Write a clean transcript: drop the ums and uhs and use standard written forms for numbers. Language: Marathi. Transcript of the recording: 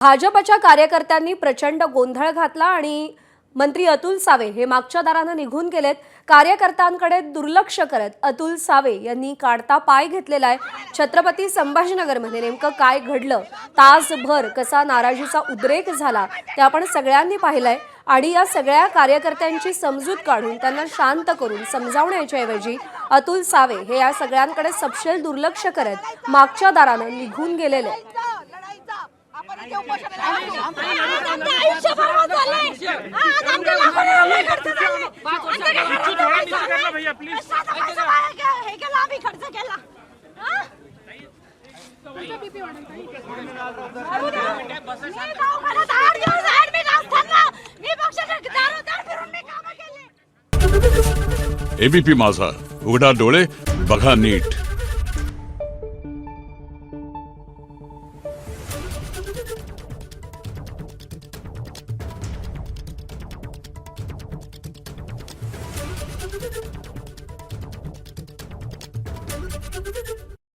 भाजपच्या कार्यकर्त्यांनी प्रचंड गोंधळ घातला आणि मंत्री अतुल सावे हे मागच्या दाराने निघून गेलेत। कार्यकर्त्यांकडे दुर्लक्ष करत अतुल सावे यांनी काढता पाय घेतलेला आहे। छत्रपती संभाजीनगरमध्ये नेमकं काय घडलं, तासभर कसा नाराजीचा उद्रेक झाला ते आपण सगळ्यांनी पाहिलंय आणि या सगळ्या कार्यकर्त्यांची समजूत काढून त्यांना शांत करून समजावण्याच्या ऐवजी अतुल सावे हे या सगळ्यांकडे सपशेल दुर्लक्ष करत मागच्या दाराने निघून गेलेले आहेत। एबीपी माझा, उघडा डोळे बघा नीट। Thank you.